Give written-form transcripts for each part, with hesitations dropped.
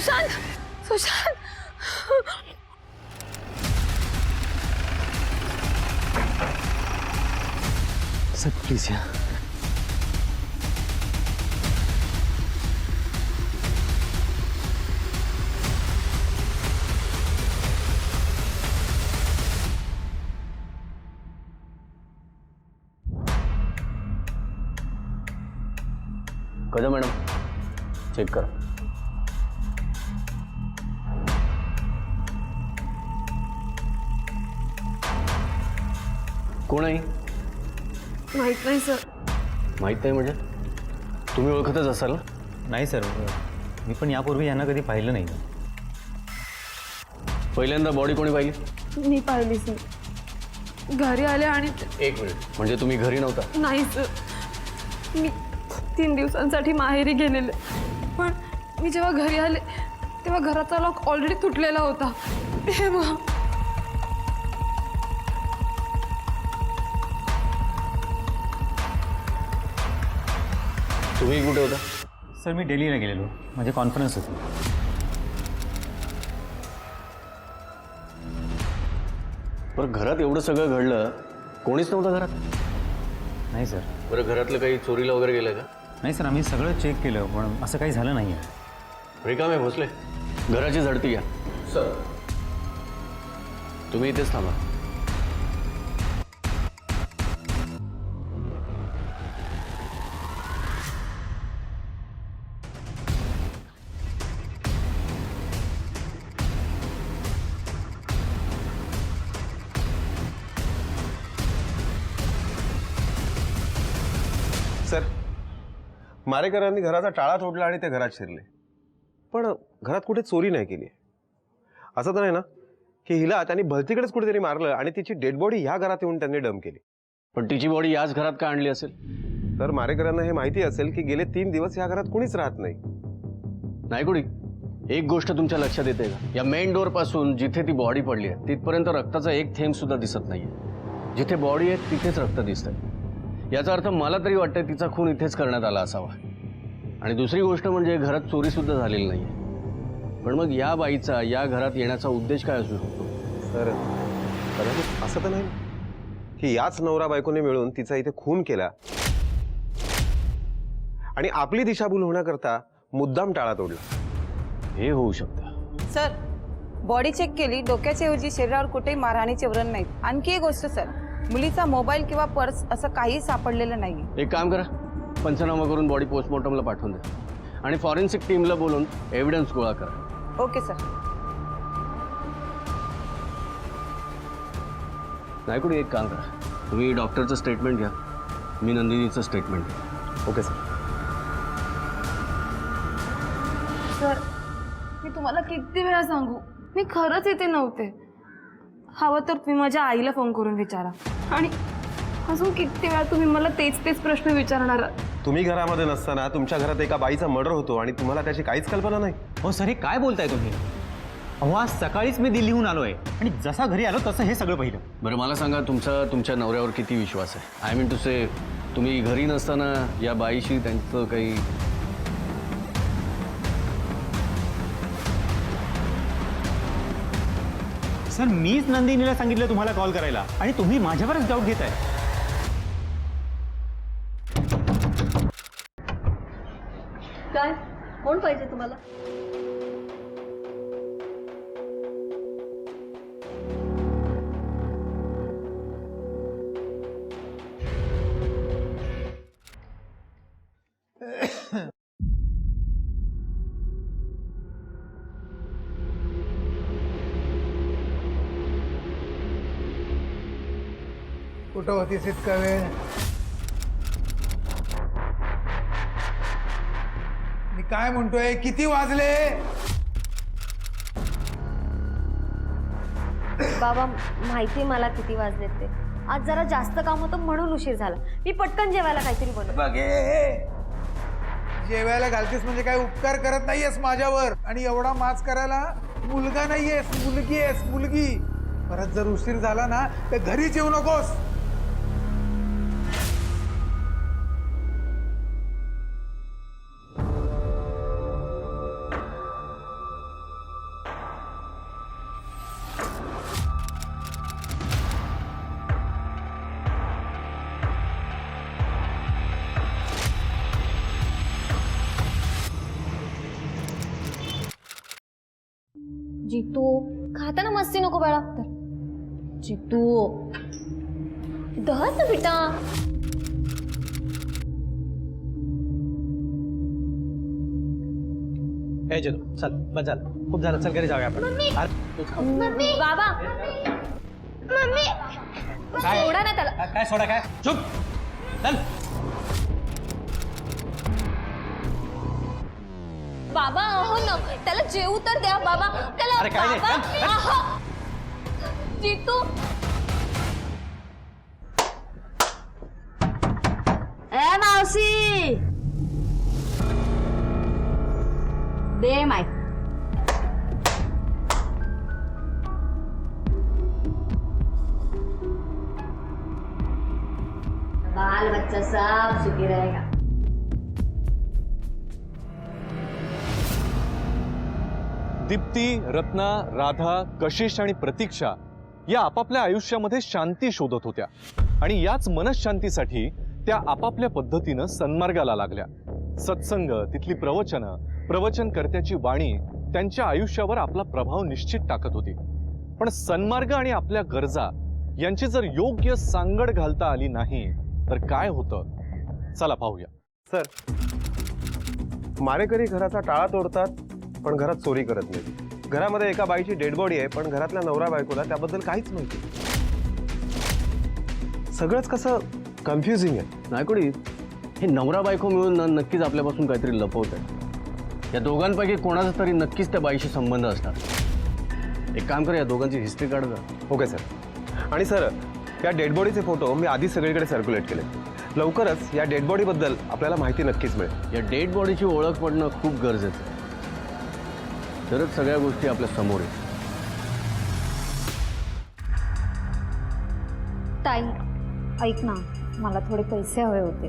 Sushant, Sushant. Sir please या. कदा madam check करा. कोण आहे? माहित नाही सर. माहित नाही म्हणजे तुम्ही ओळखतच असाल ना? नाही सर, मी पण यापूर्वी यांना कधी पाहिलं नाही. पहिल्यांदा बॉडी कोणी पाहिली? मी पाहिली सर. घरी आले आणि एक मिनिट, म्हणजे तुम्ही घरी नव्हता? नाही सर, मी 3 दिवसांसाठी माहेरी गेलेले. पण मी जेव्हा घरी आले तेव्हा घराचा लॉक ऑलरेडी तुटलेला होता. तेव्हा तुम्ही कुठे होता? सर मी दिल्लीला गेलेलो, माझी कॉन्फरन्स होती. बरं, घरात एवढं सगळं घडलं, कोणीच नव्हतं घरात? नाही सर. बरं, घरातलं काही चोरीला वगैरे गेलं का? नाही सर, आम्ही सगळं चेक केलं पण असं काही झालं नाही आहे. रिकामे भोसले, घराची झडती घ्या. सर तुम्ही इथेच थांबा. सर, मारेकरांनी घराचा टाळा तोडला आणि ते घरात शिरले, पण घरात कुठे चोरी नाही केली. असं तर नाही ना की हिला त्यांनी भलतीकडेच कुठेतरी मारलं आणि तिची डेड बॉडी ह्या घरात येऊन त्यांनी डंप केली? पण तिची बॉडी याच घरात का आणली असेल? तर मारेकरांना हे माहिती असेल की गेले 3 दिवस ह्या घरात कुणीच राहत नाही. नाही कुणी, एक गोष्ट तुमच्या लक्षात येते का? या मेन डोअर पासून जिथे ती बॉडी पडली आहे तिथपर्यंत रक्ताचा एक थेंब सुद्धा दिसत नाहीये. जिथे बॉडी आहे तिथेच रक्त दिसतंय. याचा अर्थ मला तरी वाटतं तिचा खून इथेच करण्यात आला असावा. आणि दुसरी गोष्ट म्हणजे घरात चोरी सुद्धा झालेली नाहीये. पण मग या बाईचा या घरात येण्याचा उद्देश काय असू शकतो? तर कदाचित असं तर नाही की याच नवरा बायकोने मिळून तिचा इथे खून केला आणि आपली दिशाभूल होण्याकरता मुद्दाम टाळा तोडला. हे होऊ शकतं. सर, बॉडी चेक केली, डोक्याच्या ऐवजी शरीरावर कुठेही मारहाणीचे व्रण नाहीत. आणखी एक गोष्ट सर, मुलीचा मोबाईल किंवा पर्स असं काही सापडलेलं नाही. एक काम करा, पंचनामा करून बॉडी पोस्टमॉर्टमला पाठवून द्या आणि फॉरेन्सिक टीमला बोलून एव्हिडन्स गोळा करा. Okay sir. नाही कुठे एक काम करा, तुम्ही डॉक्टरचं स्टेटमेंट घ्या, मी नंदिनीचं स्टेटमेंट घ्या. Okay sir. सर, मी तुम्हाला किती वेळा सांगू, मी खरंच इथे नव्हते. हवं तर तुम्ही माझ्या आईला फोन करून विचारा. आणि अजून किती वेळा तुम्ही मला तेच प्रश्न विचारणार? तुम्ही घरामध्ये नसताना तुमच्या घरात एका बाईचा मर्डर होतो आणि तुम्हाला त्याची काहीच कल्पना नाही? हो सर, हे काय बोलताय तुम्ही? अहो, आज सकाळीच मी दिल्लीहून आलोय आणि जसा घरी आलो तसं हे सगळं पाहिलं. बरं, मला सांगा तुमचा तुमच्या नवऱ्यावर किती विश्वास आहे? आय मीन टू से, तुम्ही घरी नसताना या बाईशी त्यांचं काही... सर, मीच नंदिनीला सांगितलं तुम्हाला कॉल करायला आणि तुम्ही माझ्यावरच डाऊट घेताय. काय, कोण पाहिजे तुम्हाला? कुठं होतीस इतका वेळ? मी काय म्हणतोय, किती वाजले? बाबा, माहिती मला किती वाजलेत ते. आज जरा जास्त काम होतं म्हणून उशीर झाला. मी पटकन जेवायला काहीतरी बनव. बघे, जेवायला घालतेस म्हणजे काय उपकार करत नाहीयेस माझ्यावर. आणि एवढा माच करायला मुलगा नाहीयेस, मुलगी आहेस, मुलगी. परत जर उशीर झाला ना तर घरीच येऊ नकोस. जितू खाताना मस्ती नको बाळा. तर जितू दहच ना बेटा. हे जितू चल बस झालं, खूप झालं, चल घरी जाऊया आपण. अरे, बाबा काय सोडा ना त्याला. काय सोडा काय, चुप चल. बाबा अहो ना त्याला जेवू तर द्या बाबा. त्याला अरे काय नाही, बाबा, चल, चल. अहो. जितू ए मावशी दे माय. बाल बच्चा सब सुखी रहेगा. दीप्ती, रत्ना, राधा, कशिश आणि प्रतीक्षा या आपापल्या आयुष्यामध्ये शांती शोधत होत्या आणि याच मनशांतीसाठी त्या आपापल्या पद्धतीनं सन्मार्गाला लागल्या. सत्संग, तिथली प्रवचनं, प्रवचनकर्त्याची वाणी त्यांच्या आयुष्यावर आपला प्रभाव निश्चित टाकत होती. पण सन्मार्ग आणि आपल्या गरजा यांची जर योग्य सांगड घालता आली नाही तर काय होतं, चला पाहूया. सर, मारेकरी घराचा टाळा तोडतात पण घरात चोरी करत नाही. घरामध्ये एका बाईची डेड बॉडी आहे पण घरातल्या नवरा बायकोला त्याबद्दल काहीच माहिती नाही. सगळंच कसं कन्फ्युजिंग आहे. नायकोडी, हे नवरा बायको मिळून नक्कीच आपल्यापासून काहीतरी लपवत आहे. या दोघांपैकी कोणाचा तरी नक्कीच त्या बाईशी संबंध असणार. एक काम कर, या दोघांची हिस्ट्री काढ जा. Okay sir. आणि सर, या डेड बॉडीचे फोटो मी आधी सगळीकडे सर्क्युलेट केले. लवकरच या डेड बॉडीबद्दल आपल्याला माहिती नक्कीच मिळेल. या डेड बॉडीची ओळख पडणं खूप गरजेचं आहे. तरच सगळ्या गोष्टी आपल्या समोर आहेत. ताई ऐक ना, मला थोडे पैसे हवे होते.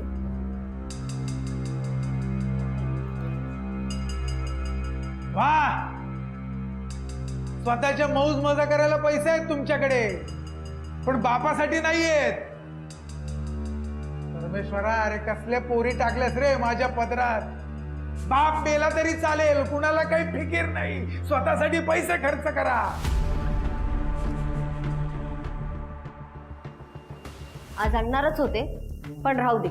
वा, स्वतःच्या मौज मजा करायला पैसे आहेत तुमच्याकडे पण बापासाठी नाहीयेत. परमेश्वरा, अरे कसल्या पोरी टाकल्यास रे माझ्या पदरात. बाप मेला तरी चालेल, कुणाला काही फिकीर नाही, स्वतःसाठी पैसे खर्च करा. आज आणणारच होते पण राहू दे.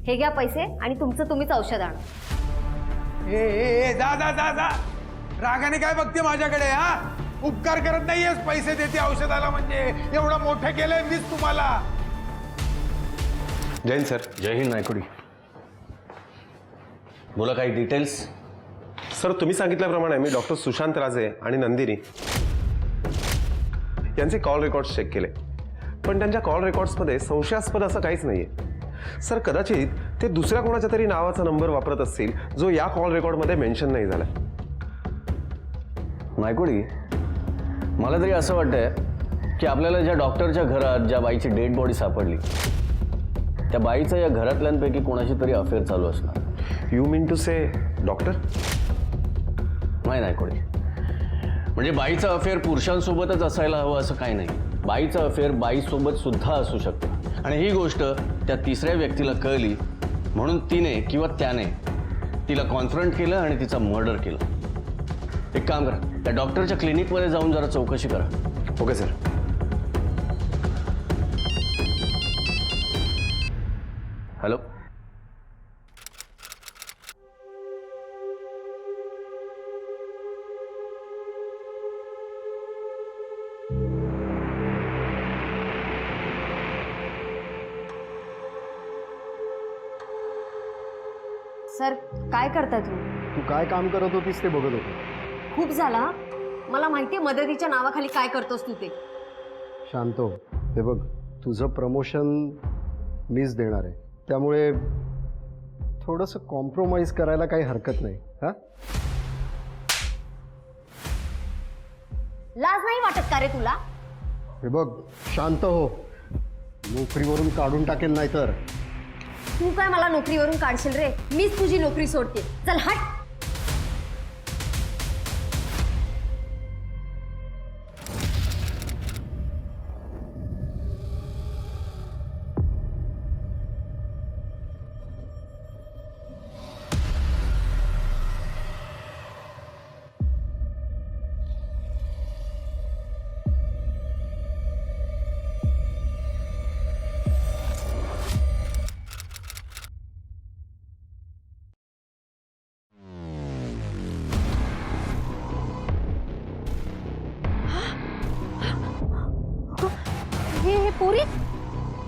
हे घ्या पैसे आणि तुमचं तुम्हीच औषध आणा. ए जा जा जा जा. रागाने काय बघते माझ्याकडे? हा, उपकार करत नाहीयेस, पैसे देते औषधाला म्हणजे. एवढं मोठं केलंय मीच तुम्हाला. जैन सर. जय हिंद नायकोडी. बोला, काही डिटेल्स? सर, तुम्ही सांगितल्याप्रमाणे मी डॉक्टर सुशांत राजे आणि नंदिनी यांचे कॉल रेकॉर्ड्स चेक केले पण त्यांच्या कॉल रेकॉर्ड्समध्ये संशयास्पद असं काहीच नाहीये. सर, कदाचित ते दुसऱ्या कोणाच्या तरी नावाचा नंबर वापरत असतील जो या कॉल रेकॉर्डमध्ये मेन्शन नाही झाला. नायकोडी, मला तरी असं वाटतंय की आपल्याला ज्या डॉक्टरच्या घरात ज्या बाईची डेड बॉडी सापडली त्या बाईचं या घरातल्यांपैकी कोणाशी तरी अफेअर चालू असणार. You mean to say doctor? नाही नायकोडी, म्हणजे बाईचं अफेअर पुरुषांसोबतच असायला हवं असं काही नाही. बाईचं अफेअर बाईसोबत सुद्धा असू शकतं आणि ही गोष्ट त्या तिसऱ्या व्यक्तीला कळली म्हणून तिने किंवा त्याने तिला कॉन्फ्रंट केलं आणि तिचा मर्डर केलं. एक काम करा, त्या डॉक्टरच्या क्लिनिकमध्ये जाऊन जरा चौकशी करा. Okay sir. हॅलो, सर काय करताय तुम्ही? तू काय काम करत होतीस ते बघत होतो. खूप झाला. मला माहितीये मदतीच्या नावाखाली काय करतोस तू ते. शांत हो. हे बघ, तुझं प्रमोशन मीच देणार आहे त्यामुळे थोडंसं कॉम्प्रोमाइज करायला काही हरकत नाही. हां, लाज नाही वाटत का रे तुला? हे बघ, शांत हो. नोकरीवरून काढून टाकेल नाही तर. तू काय मला नोकरीवरून काढशील रे? मीच तुझी नोकरी सोडते. चल हट.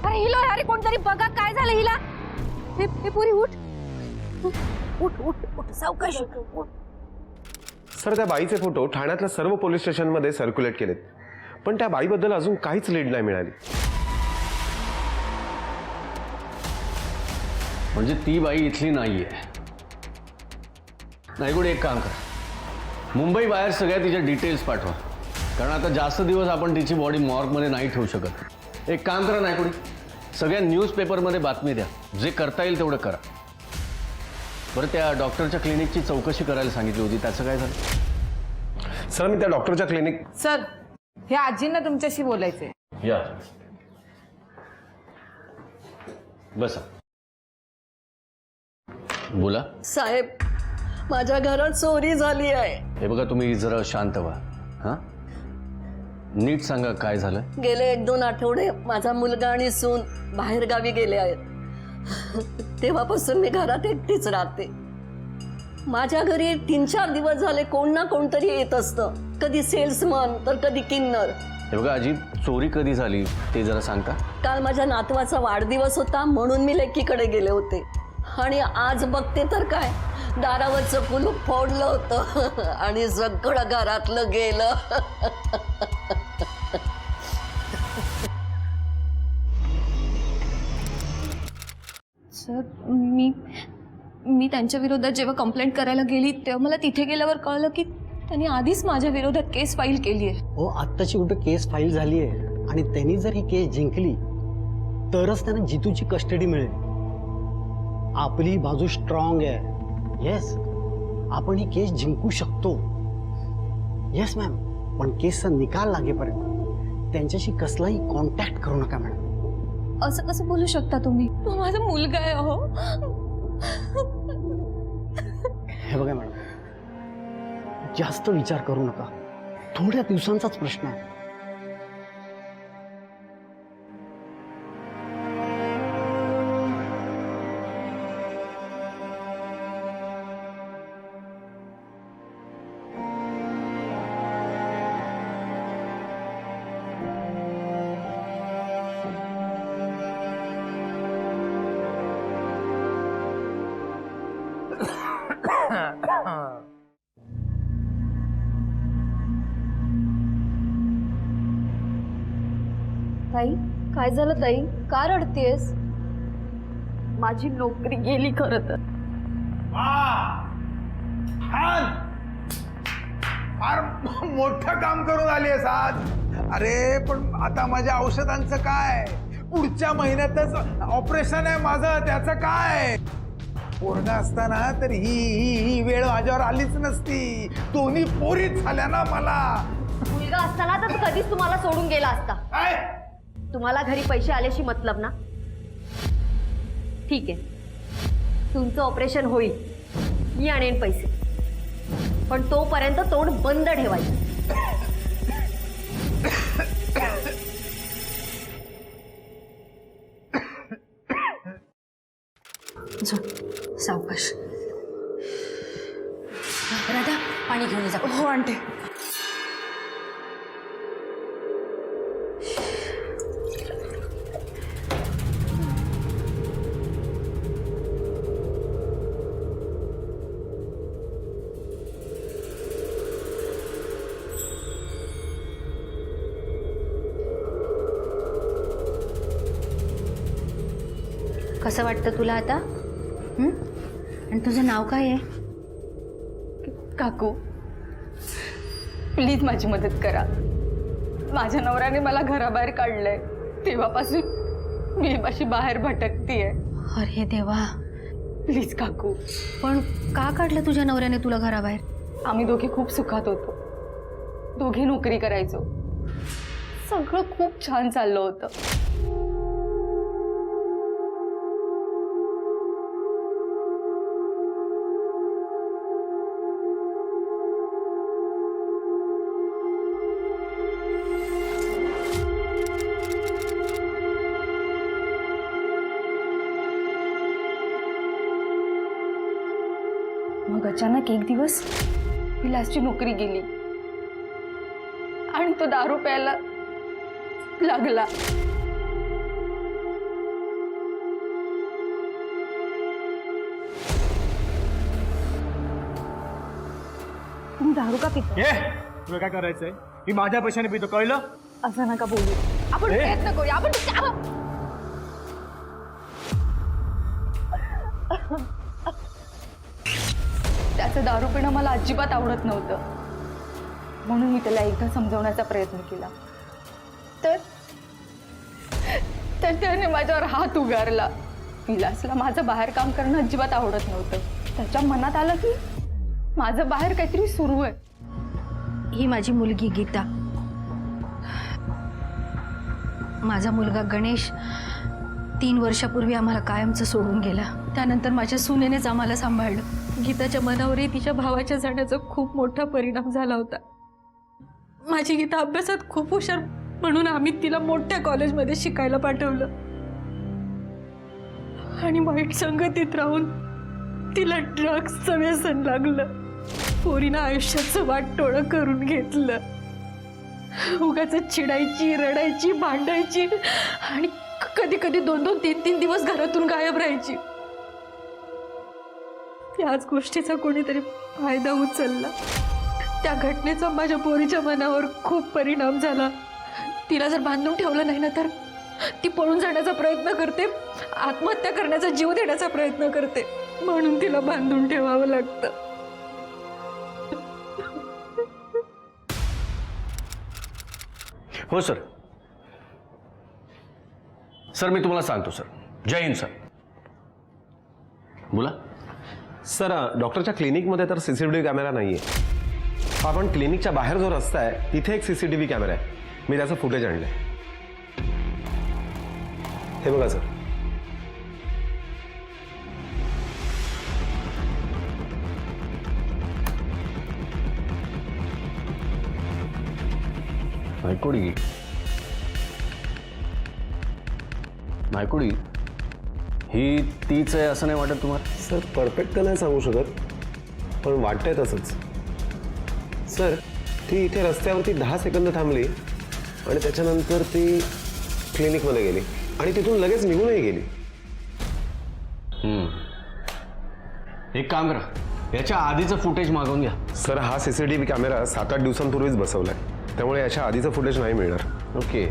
अरे हिला, अरे कोणतरी बघा काय झालं हिला. हे पुरी उठ उठ उठ उठ सावकाश उठ. सर त्या बाईचे फोटो ठाण्यातल्या सर्व पोलीस स्टेशनमध्ये सर्क्युलेट केलेत, पण त्या बाईबद्दल अजून काहीच लीड नाही मिळाली. म्हणजे ती बाई इथली नाहीये. नायगुडे, एक काम करा, मुंबई बाहेर सगळ्या तिच्या डिटेल्स पाठवा, कारण आता जास्त दिवस आपण तिची बॉडी मॉर्गमध्ये नाही ठेवू शकत. एक काम करा नायगुडे, सगळ्या न्यूजपेपरमध्ये बातमी द्या, जे करता येईल तेवढं करा. बरं, त्या डॉक्टरच्या क्लिनिकची चौकशी करायला सांगितली होती, त्याचं काय झालं? सर मी त्या डॉक्टरच्या क्लिनिक. सर, हे आजींना तुमच्याशी बोलायचंय. या बसा. बोला. साहेब, माझ्या घरात चोरी झाली आहे. हे बघा, तुम्ही जरा शांत व्हा. हां, नीट सांगा काय झालं. गेले 1-2 आठवडे माझा मुलगा आणि सून बाहेर गावी गेले आहेत. तेव्हापासून मी घरात एकटीच राहते. माझ्या घरी 3-4 दिवस झाले कोण ना कोणतरी येत असतं, कधी सेल्समन तर कधी किन्नर. हे बघा अजित, चोरी कधी झाली ते जरा सांगता. काल माझ्या नातवाचा वाढदिवस होता म्हणून मी लेकीकडे गेले होते, आणि आज बघते तर काय, दारावरचं कुलूप फोडलं होतं आणि सगळं घरातलं गेलं. सर, मी त्यांच्या विरोधात जेव्हा कंप्लेंट करायला गेली तेव्हा मला तिथे गेल्यावर कळलं की त्यांनी आधीच माझ्या विरोधात केस फाईल केली आहे. हो, आत्ताची कुठं केस फाईल झाली आहे, आणि त्यांनी जर ही केस जिंकली तरच त्यांना जितूची कस्टडी मिळेल. आपली बाजू स्ट्रॉंग आहे. येस, आपण ही केस जिंकू शकतो. येस मॅम, पण केसचा निकाल लागेपर्यंत त्यांच्याशी कसलाही कॉन्टॅक्ट करू नका मॅडम. असं कसं बोलू शकता तुम्ही? तो माझा मुलगा आहे. अहो, हे बघा मॅडम, जास्त विचार करू नका, थोड्या दिवसांचाच प्रश्न आहे. ताई, काय झालं ताई? का रडतेस? माझी नोकरी गेली खरं तर. फार मोठं काम करून आली आहेस आज. अरे पण आता माझ्या औषधांचं काय? पुढच्या महिन्यातच ऑपरेशन आहे माझं, त्याचं काय? पोरगा असताना तर ही वेळ माझ्यावर आलीच नसती. दोन्ही पोरीच झाल्या ना मला. मुलगा असताना तर कधीच तुम्हाला सोडून गेला असता. काय? तुम्हाला घरी पैसे आल्याशी मतलब ना. ठीक आहे, तुमचं ऑपरेशन होईल, मी आणेन पैसे, पण तोपर्यंत तोंड बंद ठेवायचं. सावकाश. राधा, पाणी घेऊन जा. हो आणते. कसं वाटतं तुला आता? आणि तुझं नाव काय आहे? काकू, प्लीज माझी मदत करा. माझ्या नवऱ्याने मला घराबाहेर काढलंय, तेव्हापासून मी अशी बाहेर भटकतीये. अरे देवा, प्लीज काकू. पण का काढलं तुझ्या नवऱ्याने तुला घराबाहेर? आम्ही दोघे खूप सुखात होतो, दोघे नोकरी करायचो, सगळं खूप छान चाललं होतं. मग अचानक एक दिवस विलासची नोकरी गेली आणि तो दारू प्यायला लागला. आपण दारू का पितो? तुला काय करायचंय? मी माझ्या पैशाने पितो, कळलं? असं नका बोलू. आपण प्रयत्न करूया. आपण त्याचं दारू पिणं मला अजिबात आवडत नव्हतं, म्हणून मी त्याला एकदा समजवण्याचा प्रयत्न केला, तर त्याने माझ्यावर हात उगारला. विलासला माझं बाहेर काम करणं अजिबात आवडत नव्हतं. त्याच्या मनात आलं की माझं बाहेर काहीतरी सुरू आहे. ही माझी मुलगी गीता, माझा मुलगा गणेश 3 वर्षापूर्वी आम्हाला कायमचं सोडून गेला. त्यानंतर माझ्या सुनेनेच आम्हाला सांभाळलं. गीताच्या मनावरही तिच्या भावाच्या जाण्याचा खूप मोठा परिणाम झाला होता. माझी गीता अभ्यासात खूप हुशार, म्हणून आम्ही तिला मोठ्या कॉलेजमध्ये शिकायला पाठवलं आणि वाईट संगतीत राहून तिला ड्रग्सचं व्यसन लागलं. पोरीनं आयुष्याचं वाटोळं करून घेतलं. उगाच चिडायची, रडायची, भांडायची आणि कधी कधी 2-2, 3-3 दिवस घरातून गायब राहायची. त्याच गोष्टीचा कोणीतरी फायदा उचलला. त्या घटनेचा माझ्या पोरीच्या मनावर खूप परिणाम झाला. तिला जर बांधून ठेवलं नाही ना तर ती पळून जाण्याचा प्रयत्न करते, आत्महत्या करण्याचा जीव देण्याचा प्रयत्न करते. म्हणून तिला बांधून ठेवावं लागतं. हो सर. सर मी तुम्हाला सांगतो सर. जय हिंद सर. बोला. सर डॉक्टरच्या क्लिनिकमध्ये तर CCTV कॅमेरा नाही आहे. आपण क्लिनिकच्या बाहेर जो रस्ता आहे तिथे एक CCTV कॅमेरा आहे. मी त्याचं फुटेज आणलं आहे. हे बघा सर. नायकोडी ही तीच आहे असं नाही वाटत तुम्हाला? सर परफेक्ट तर नाही सांगू शकत, पण वाटतंय तसंच. सर ती इथे रस्त्यावरती 10 सेकंद थांबली आणि त्याच्यानंतर ती क्लिनिकमध्ये गेली आणि तिथून लगेच निघूनही गेली. एक काम करा, याच्या आधीचं फुटेज मागवून घ्या. सर हा CCTV कॅमेरा 7-8 दिवसांपूर्वीच बसवलाय, त्यामुळे याच्या आधीचं फुटेज नाही मिळणार. ओके.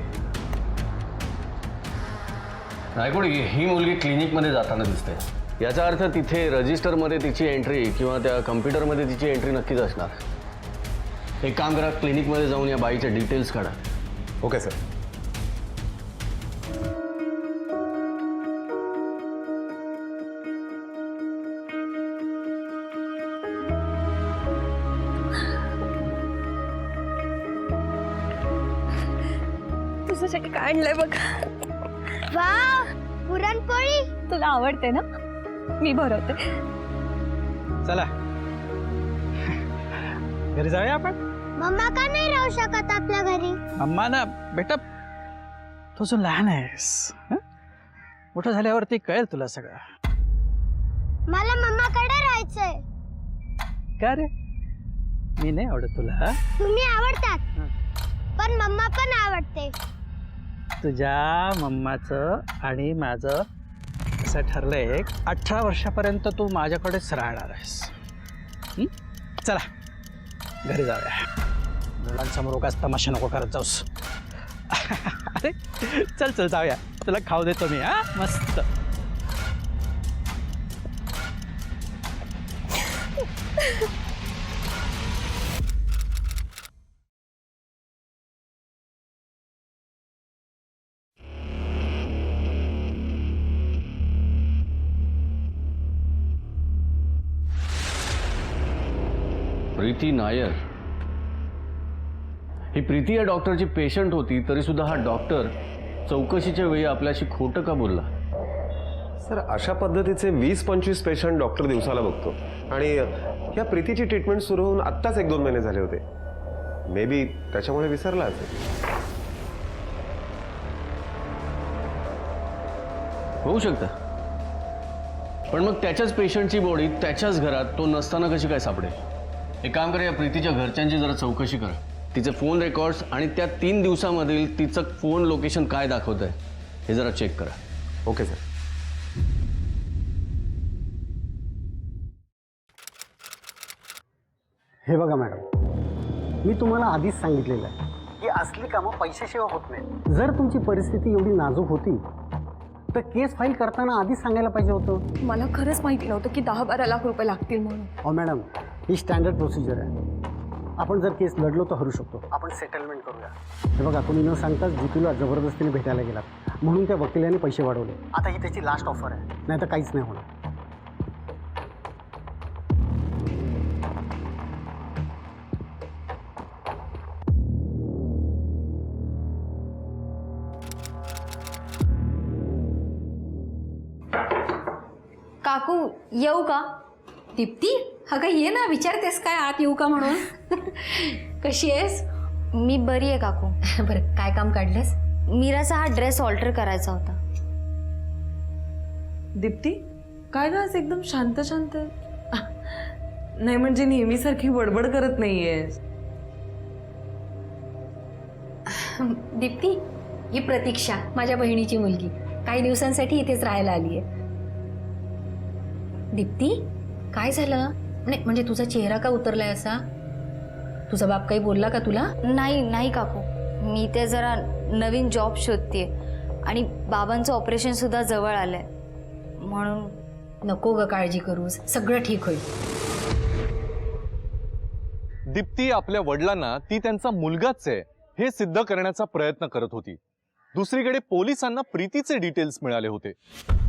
नायकोडी ही मुलगी क्लिनिकमध्ये जाताना दिसते. याचा अर्थ तिथे रजिस्टरमध्ये तिची एंट्री किंवा त्या कम्प्युटरमध्ये तिची एंट्री नक्कीच असणार. एक काम करा, क्लिनिकमध्ये जाऊन या बाईचे डिटेल्स काढा. Okay sir. तुझ्यासाठी काय आणलंय बघ. वाव, पुरणपोळी. तुला आवडते ना? मी भरवते. चला घरी जाऊया आपण. मम्मा का नाही राहू शकत आपल्या घरी? अम्मा ना बेटा, तू अजून लहान आहेस. मोठं झाल्यावरती कळेल तुला सगळं. मला मम्माकडे राहायचंय. का रे? मी नाही आवडत तुला? तुम्ही आवडतात, पण मम्मा पण आवडते. तुझ्या मम्माचं आणि माझं असं ठरलंय, 18 वर्षापर्यंत तू माझ्याकडेच राहणार आहेस. चला घरी जाऊया. मुलांसमोर उगाच तमाशा नको करत जाऊस. अरे चल चल जाऊया, तुला खाऊ देतो मी. मस्त. प्रीती नायर ही प्रीती या डॉक्टरची पेशंट होती, तरी सुद्धा हा डॉक्टर चौकशीच्या वेळी आपल्याशी खोटं का बोलला? सर अशा पद्धतीचे 20-25 पेशंट डॉक्टर दिवसाला बघतो आणि या प्रीतीची ट्रीटमेंट सुरू होऊन आत्ताच 1-2 महिने झाले होते. मे बी त्याच्यामुळे विसरला असेल. होऊ शकतं, पण मग त्याच्याच पेशंटची बॉडी त्याच्याच घरात तो नसताना कशी काय सापडेल? एक काम करा, या प्रीतीच्या घरच्यांची जरा चौकशी करा. तिचे फोन रेकॉर्ड्स आणि त्या 3 दिवसामधील तिचं फोन लोकेशन काय दाखवत आहे हे जरा चेक करा. Okay sir. हे बघा मॅडम, मी तुम्हाला आधीच सांगितलेलं आहे की असली कामं पैशाशिवाय होत नाही. जर तुमची परिस्थिती एवढी नाजूक होती तर केस फाईल करताना आधीच सांगायला पाहिजे होतं. मला खरंच माहिती नव्हतं की 10-12 लाख रुपये लागतील म्हणून. हो मॅडम, ही स्टँडर्ड प्रोसिजर आहे. आपण जर केस लढलो तर हरू शकतो. आपण सेटलमेंट करूया. हे बघा, तुम्ही न सांगताच जितूला जबरदस्तीने भेटायला गेलात म्हणून त्या वकिलाने पैसे वाढवले. आता ही त्याची लास्ट ऑफर आहे, नाही तर काहीच नाही होणार. काकू येऊ का? दीप्ती, अगं ये ना, विचारतेस काय आत येऊ का म्हणून? कशी आहेस? मी बरी आहे काकू. बरं, काय काम काढलंस? मीराचा हा ड्रेस ऑल्टर करायचा होता. दीप्ती, काय ग आज एकदम शांत शांत? नाही म्हणजे नेहमीसारखी बडबड करत नाहीयेस. दीप्ती, ही प्रतीक्षा, माझ्या बहिणीची मुलगी, काही दिवसांसाठी इथेच राहायला आली आहे. दीप्ती, काय झालं? नाही म्हणजे तुझा चेहरा का उतरलाय असा? तुझा बाप काही बोलला का तुला? नाही काकू, मी ते जरा नवीन जॉब शोधतेय आणि बाबांचं ऑपरेशन सुद्धा जवळ आलंय म्हणून. नको ग काळजी करूस, सगळं ठीक होईल. दीप्ती आपल्या वडिलांना ती त्यांचा मुलगाच आहे हे सिद्ध करण्याचा प्रयत्न करत होती. दुसरीकडे पोलिसांना प्रीतीचे डिटेल्स मिळाले होते.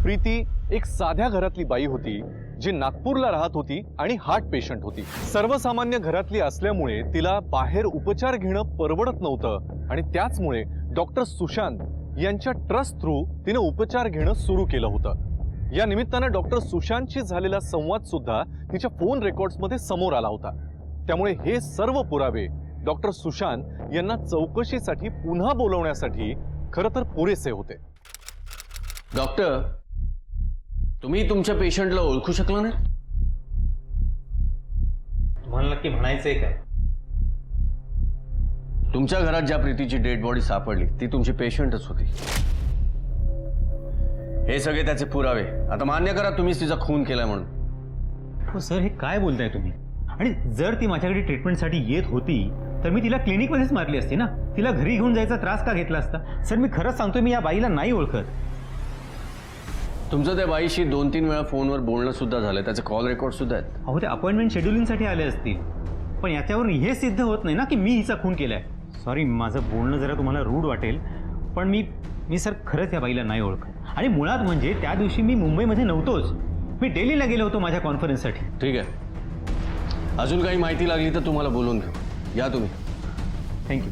प्रीती एक साध्या घरातली बाई होती जी नागपूरला राहत होती आणि हार्ट पेशंट होती. सर्वसामान्य घरातली असल्यामुळे तिला बाहेर उपचार घेणं परवडत नव्हतं आणि त्याचमुळे डॉक्टर सुशांत यांच्या ट्रस्ट थ्रू तिने उपचार घेणं सुरू केलं होतं. या निमित्तानं डॉक्टर सुशांतशी झालेला संवाद सुद्धा तिच्या फोन रेकॉर्ड्समध्ये समोर आला होता. त्यामुळे हे सर्व पुरावे डॉक्टर सुशांत यांना चौकशीसाठी पुन्हा बोलवण्यासाठी खरं तर पुरेसे होते. डॉक्टर, तुम्ही तुमच्या पेशंटला ओळखू शकला नाही? तुम्हाला नक्की म्हणायचंय काय? तुमच्या घरात ज्या प्रीतीची डेड बॉडी सापडली ती तुमची पेशंटच होती. हे सगळे त्याचे पुरावे. आता मान्य करा तुम्हीच तिचा खून केलाय म्हणून. हो सर, हे काय बोलताय तुम्ही? आणि जर ती माझ्याकडे ट्रीटमेंटसाठी येत होती तर मी तिला क्लिनिकमध्येच मारली असती ना. तिला घरी घेऊन जायचा त्रास का घेतला असता? सर, मी खरंच सांगतोय, मी या बाईला नाही ओळखत. तुमचं त्या बाईशी 2-3 वेळा फोनवर बोलणं सुद्धा झालं, त्याचे कॉल रेकॉर्ड सुद्धा आहेत. अहो, ते अपॉइंटमेंट शेड्युलिंगसाठी आले असतील, पण याच्यावरून हे सिद्ध होत नाही ना की मी हिचा खून केलाय. सॉरी, माझं बोलणं जरा तुम्हाला रूढ वाटेल, पण मी सर खरंच या बाईला नाही ओळखत. आणि मुळात म्हणजे त्या दिवशी मी मुंबईमध्ये नव्हतोच, मी दिल्लीला गेलो होतो माझ्या कॉन्फरन्ससाठी. ठीक आहे, अजून काही माहिती लागली तर तुम्हाला बोलून घेऊ. या तुम्ही. थँक्यू.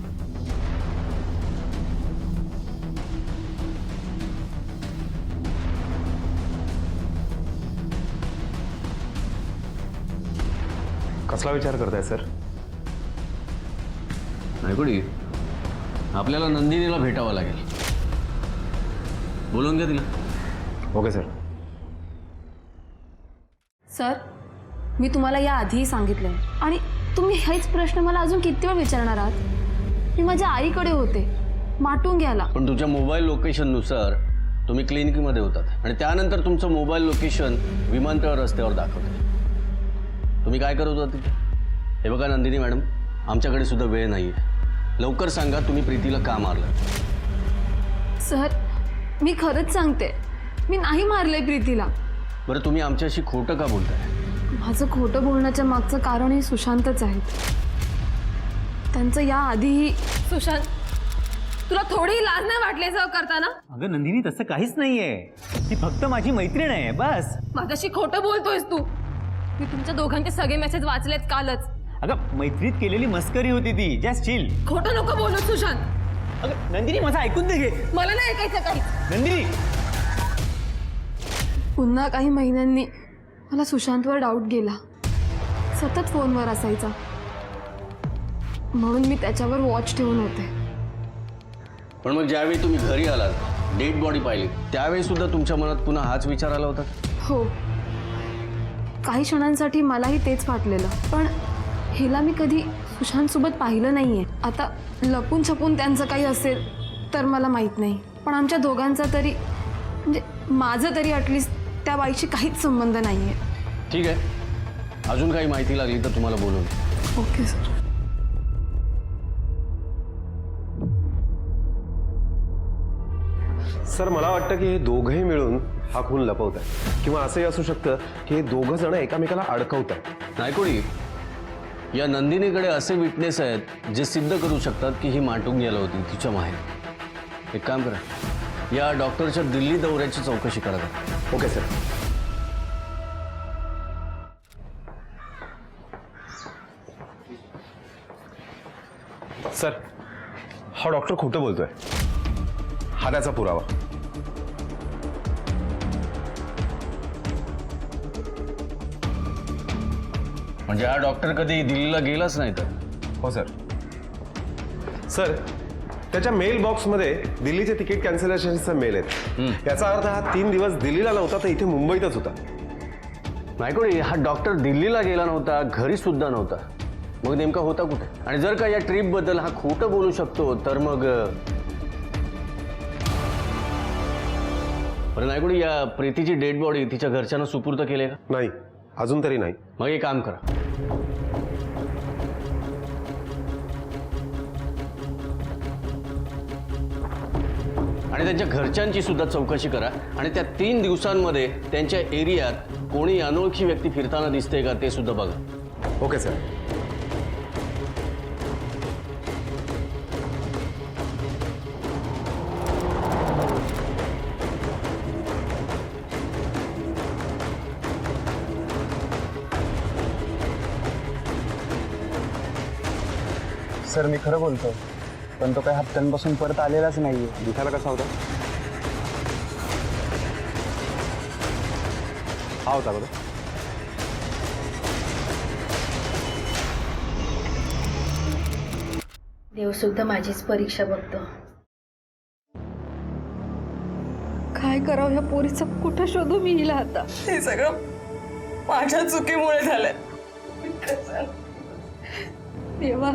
कसला विचार करताय सर? नायकुडी, आपल्याला नंदिनीला भेटावं लागेल. बोलून घ्या तिला. Okay sir. सर, मी तुम्हाला या आधीही सांगितलंय आणि तुम्ही हेच प्रश्न मला अजून किती वेळ विचारणार आहात? मी माझ्या आईकडे होते माटून घ्यायला. पण तुमच्या मोबाईल लोकेशननुसार तुम्ही क्लिनिकमध्ये होतात आणि त्यानंतर तुमचं मोबाईल लोकेशन विमानतळ रस्त्यावर दाखवतं. तुम्ही काय करत होता तिथे? हे बघा नंदिनी मॅडम, आमच्याकडे सुद्धा वेळ नाही आहे. लवकर सांगा तुम्ही प्रीतीला का मारलं? सर, मी खरंच सांगते, मी नाही मारलंय प्रीतीला. बरं, तुम्ही आमच्याशी खोटं का बोलताय? माझं खोटं बोलण्याच्या मागचं कारण हे सुशांतच आहे. त्यांचं या आधीही. सुशांत, तुला थोडी लाज नाही वाटली असं करताना? अगं नंदिनी, तसं काहीच नाहीये. ती फक्त माझी मैत्रीण आहे, बस. माझ्याशी खोटं बोलतोयस तू. मी तुमच्या दोघांचे सगळे मेसेज वाचलेत कालच. अगं मैत्रीत केलेली मस्करी होती ती. Just chill. खोटं नको बोलू सुशांत. अगं नंदिनी, माझं ऐकून दे घे. मला नाही ऐकायचं काही. नंदिनी, पुन्हा काही महिन्यांनी मला सुशांतवर डाऊट गेला. सतत फोनवर असायचा म्हणून मी त्याच्यावर वॉच ठेवून होते. पण मग ज्यावेळी तुम्ही घरी आलात, डेड बॉडी पाहिली, त्यावेळी सुद्धा तुमच्या मनात पुन्हा हाच विचार आला होता? हो, काही क्षणांसाठी मलाही तेच वाटलेलं, पण हिला मी कधी सुशांतसोबत पाहिलं नाहीये. आता लपून छपून त्यांचं काही असेल तर मला माहीत नाही, पण आमच्या दोघांचा तरी, म्हणजे माझं तरी ॲटलिस्ट त्या बाईशी काहीच संबंध नाही आहे. ठीक आहे, अजून काही माहिती लागली तर तुम्हाला बोलून. Okay sir. सर मला वाटतं की हे दोघंही मिळून हा खून लपवत आहे, किंवा असंही असू शकतं की हे दोघं जण एकामेकाला अडकवत आहेत. नायकोडी, या नंदिनीकडे असे विटनेस आहेत जे सिद्ध करू शकतात की ही माटून गेला होती तिच्या माहेर. एक काम करा, या डॉक्टरच्या दिल्ली दौऱ्याची चौकशी करा. Okay sir. सर, हा डॉक्टर खोटं बोलतोय. हा त्याचा पुरावा. म्हणजे हा डॉक्टर कधी दिल्लीला गेलाच नाही तर? हो सर. सर, त्याच्या मेल बॉक्समध्ये दिल्लीचे तिकीट कॅन्सलेशनचे मेल आहेत. याचा अर्थ हा 3 दिवस दिल्लीला नव्हता तर इथे मुंबईतच होता. नायकोडी, हा डॉक्टर दिल्लीला गेला नव्हता, घरी सुद्धा नव्हता. मग नेमका होता कुठे? आणि जर का या ट्रिप बद्दल हा खोटं बोलू शकतो तर मग बरं नायकोडी, या प्रीतीची डेड बॉडी तिच्या घरच्यांना सुपूर्द केली का? नाही, अजून तरी नाही. मग एक काम करा, आणि त्यांच्या घरच्यांची सुद्धा चौकशी करा. आणि त्या 3 दिवसांमध्ये त्यांच्या एरियात कोणी अनोळखी व्यक्ती फिरताना दिसते का ते सुद्धा बघा. Okay sir. सर मी खरं बोलतो, पण तो काही हप्त्यांपासून परत आलेलाच नाहीये. दिसायला कसा होता? हा होता बघा. देव सुद्धा माझीच परीक्षा बघतो. काय करावं ह्या पोरीचं, कुठं शोधू मी हिला आता? हे सगळं माझ्या चुकीमुळे झालंय. देवा,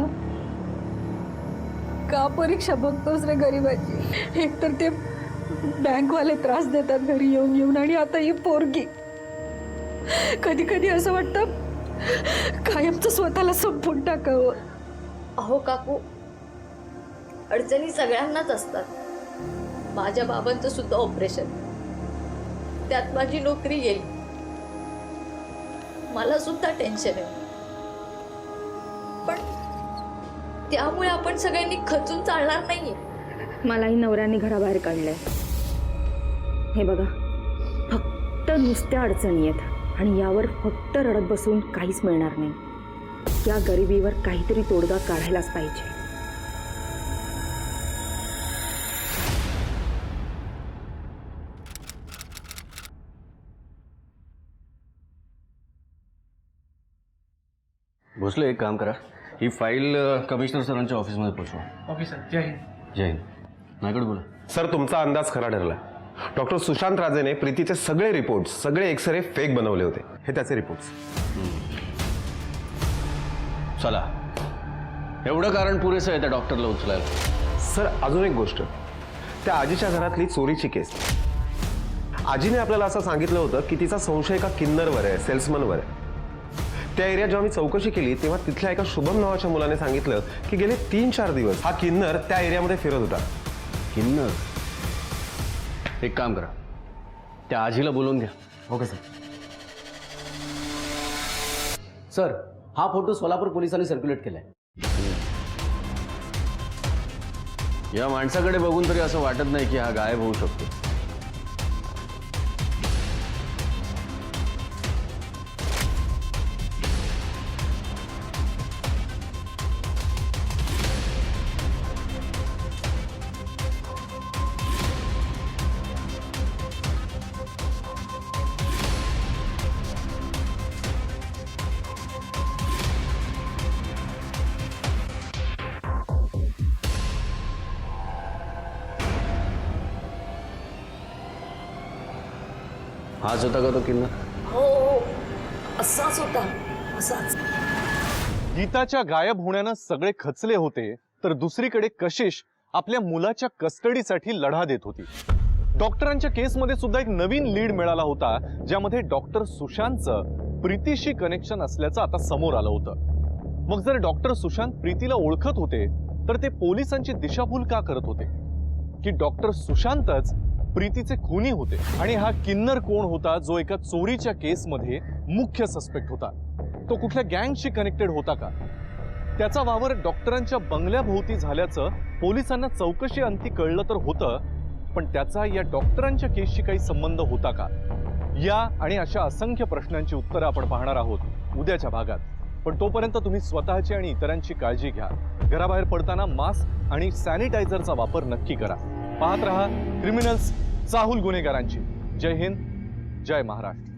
का परीक्षा बघतोस रे गरीबाची? एक तर ते बँकवाले त्रास देतात घरी येऊन येऊन, आणि आता ही पोरगी. कधी कधी असं वाटतं कायमचं स्वतःला संपून टाकावं. अहो काकू, अडचणी सगळ्यांनाच असतात. माझ्या बाबांचं सुद्धा ऑपरेशन, त्यात माझी नोकरी गेली. मला सुद्धा टेन्शन आहे. पण त्यामुळे आपण सगळ्यांनी खचून चालणार नाहीये. मलाही नवऱ्याने घराबाहेर काढलंय. हे बघा, फक्त नुसत्या अडचणी आहेत आणि यावर फक्त रडत बसून काहीच मिळणार नाही. या गरिबीवर काहीतरी तोडगा काढायलाच पाहिजे. भोसले, एक काम करा, ही फाईल कमिशनर सरांच्या ऑफिसमध्ये पोहोचवा. Okay sir. जय हिंद. जय हिंद. नायकोडी बोला. सर, तुमचा अंदाज खरा ठरला. डॉक्टर सुशांत राजेने प्रीतीचे सगळे रिपोर्ट्स, सगळे एक्सरे फेक बनवले होते. हे त्याचे रिपोर्ट्स. चला, एवढं कारण पुरेसं आहे त्या डॉक्टरला उचलायला. सर, अजून एक गोष्ट, त्या आजीच्या घरातली चोरीची केस. आजीने आपल्याला असं सांगितलं होतं की तिचा संशय एका किन्नरवर आहे, सेल्समनवर आहे. त्या एरियात जेव्हा मी चौकशी केली तेव्हा तिथल्या एका शुभम नावाच्या मुलाने सांगितलं की गेले 3-4 दिवस हा किन्नर त्या एरियामध्ये फिरत होता. किन्नर? एक काम करा, त्या आजीला बोलवून घ्या. Okay sir. सर, हा फोटो सोलापूर पोलिसांनी सर्क्युलेट केलाय. या माणसाकडे बघून तरी असं वाटत नाही की हा गायब होऊ शकतो. हाच होता का तो किन्नर? हो, असाच होता, असाच. गीताच्या गायब होण्यानं सगळे खचले होते, तर दुसरीकडे कशिश आपल्या मुलाच्या कस्टडीसाठी लढा देत होती. डॉक्टरांच्या केसमध्ये सुद्धा एक नवीन लीड मिळाला होता, ज्यामध्ये डॉक्टर सुशांतचं प्रीतीशी कनेक्शन असल्याचं आता समोर आलं होतं. मग जर डॉक्टर सुशांत प्रीतीला ओळखत होते तर ते पोलिसांची दिशाभूल का करत होते? की डॉक्टर सुशांतच प्रीतीचे खुनी होते आणि हा किन्नर कोण होता जो एका चोरीच्या केसमध्ये मुख्य सस्पेक्ट होता? तो कुठल्या गँगशी कनेक्टेड होता का? त्याचा वावर डॉक्टरांच्या बंगल्याभोवती झाल्याचं पोलिसांना चौकशी अंती कळलं तर होतं, पण त्याचा या डॉक्टरांच्या केसशी काही संबंध होता का? या आणि अशा असंख्य प्रश्नांची उत्तरं आपण पाहणार आहोत उद्याच्या भागात. पण तोपर्यंत तुम्ही स्वतःची आणि इतरांची काळजी घ्या. घराबाहेर पडताना मास्क आणि सॅनिटायझरचा वापर नक्की करा. पाहत रहा क्रिमिनल्स, चाहूल गुन्हेगारांची. जय हिंद, जय महाराष्ट्र.